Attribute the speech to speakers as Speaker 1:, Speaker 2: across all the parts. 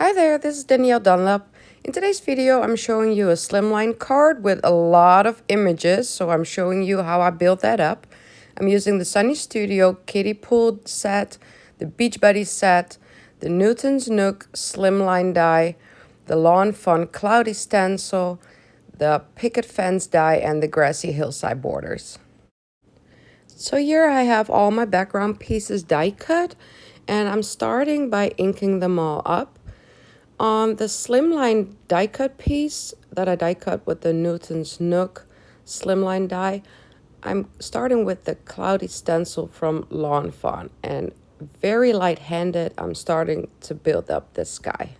Speaker 1: Hi there, this is Danielle Dunlop. In today's video, I'm showing you a Slimline card with a lot of images, so I'm showing you how I built that up. I'm using the Studio Kiddie Pool set, the Beach Buddy set, the Newton's Nook Slimline die, the Lawn Fawn Cloudy Stencil, the Picket Fence die, and the Grassy Hillside borders. So here I have all my background pieces die cut, and I'm starting by inking them all up. On the Slimline die cut piece that I die cut with the Newton's Nook Slimline die, I'm starting with the Cloudy Stencil from Lawn Fawn, and very light-handed, I'm starting to build up the sky.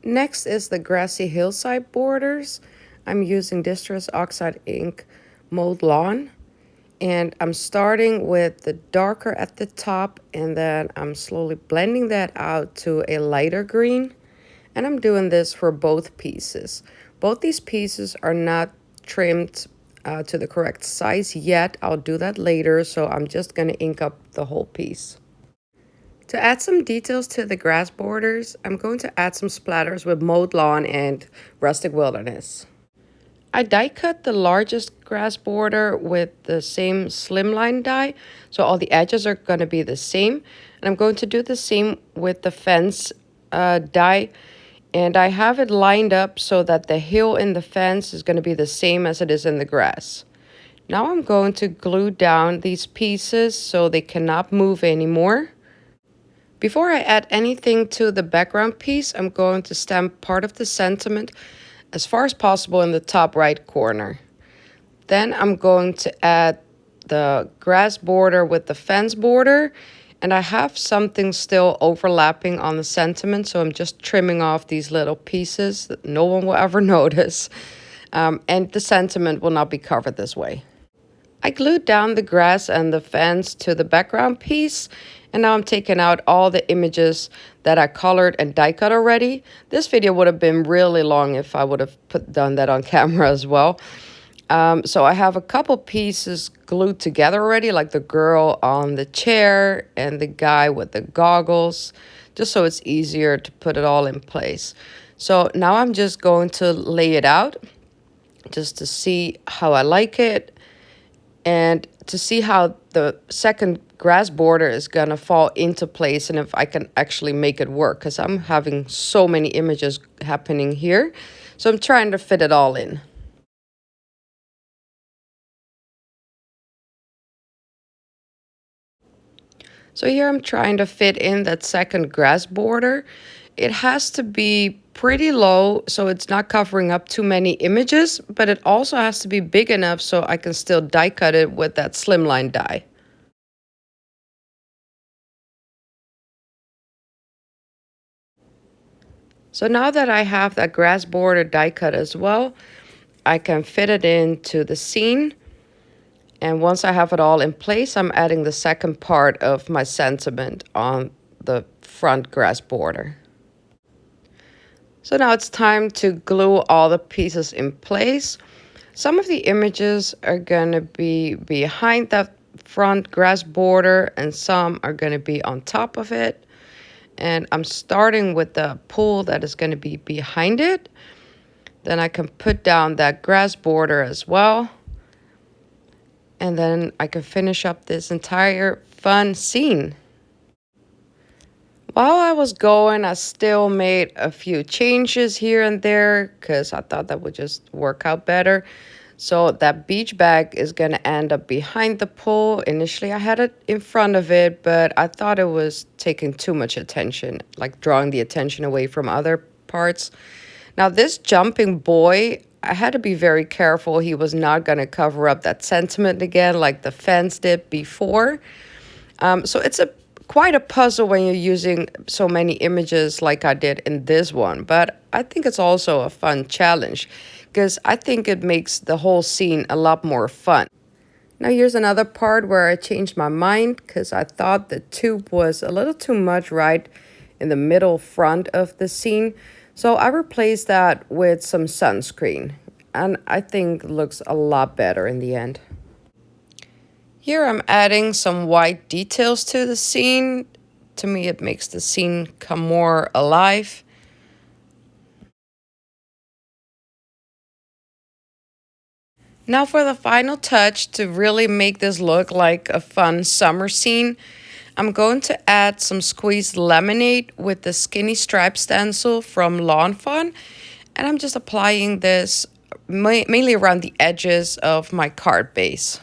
Speaker 1: Next is the Grassy Hillside borders. I'm using Distress Oxide ink Mowed Lawn. And I'm starting with the darker at the top, and then I'm slowly blending that out to a lighter green. And I'm doing this for both pieces. Both these pieces are not trimmed to the correct size yet. I'll do that later, so I'm just going to ink up the whole piece. To add some details to the grass borders, I'm going to add some splatters with Mowed Lawn and Rustic Wilderness. I die cut the largest grass border with the same Slimline die, so all the edges are going to be the same. And I'm going to do the same with the fence die, and I have it lined up so that the hill in the fence is going to be the same as it is in the grass. Now I'm going to glue down these pieces so they cannot move anymore. Before I add anything to the background piece, I'm going to stamp part of the sentiment as far as possible in the top right corner. Then I'm going to add the grass border with the fence border, and I have something still overlapping on the sentiment, so I'm just trimming off these little pieces that no one will ever notice, and the sentiment will not be covered this way. I glued down the grass and the fence to the background piece, and now I'm taking out all the images that I colored and die cut already. This video would have been really long if I would have done that on camera as well. So I have a couple pieces glued together already, like the girl on the chair and the guy with the goggles, just so it's easier to put it all in place. So now I'm just going to lay it out just to see how I like it, and to see how the second grass border is going to fall into place and if I can actually make it work, because I'm having so many images happening here. So I'm trying to fit it all in. So here I'm trying to fit in that second grass border. It has to be pretty low so it's not covering up too many images, but it also has to be big enough so I can still die cut it with that Slimline die. So now that I have that grass border die cut as well, I can fit it into the scene. And once I have it all in place, I'm adding the second part of my sentiment on the front grass border. So now it's time to glue all the pieces in place. Some of the images are going to be behind that front grass border, and some are going to be on top of it. And I'm starting with the pool that is going to be behind it. Then I can put down that grass border as well. And then I can finish up this entire fun scene. While I was going, I still made a few changes here and there because I thought that would just work out better. So that beach bag is going to end up behind the pool. Initially, I had it in front of it, but I thought it was taking too much attention, like drawing the attention away from other parts. Now, this jumping boy, I had to be very careful. He was not going to cover up that sentiment again like the fence did before. So it's quite a puzzle when you're using so many images like I did in this one. But I think it's also a fun challenge because I think it makes the whole scene a lot more fun. Now here's another part where I changed my mind because I thought the tube was a little too much right in the middle front of the scene. So I replaced that with some sunscreen, and I think it looks a lot better in the end. Here I'm adding some white details to the scene To me, it makes the scene come more alive. Now for the final touch to really make this look like a fun summer scene, I'm going to add some squeezed lemonade with the skinny stripe stencil from Fawn, and I'm just applying this mainly around the edges of my card base.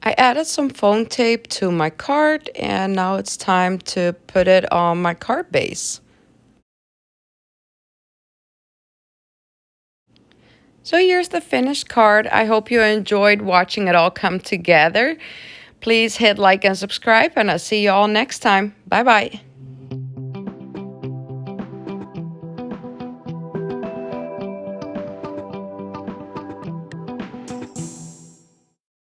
Speaker 1: I added some foam tape to my card, and now it's time to put it on my card base. So here's the finished card. I hope you enjoyed watching it all come together. Please hit like and subscribe, and I'll see you all next time. Bye-bye.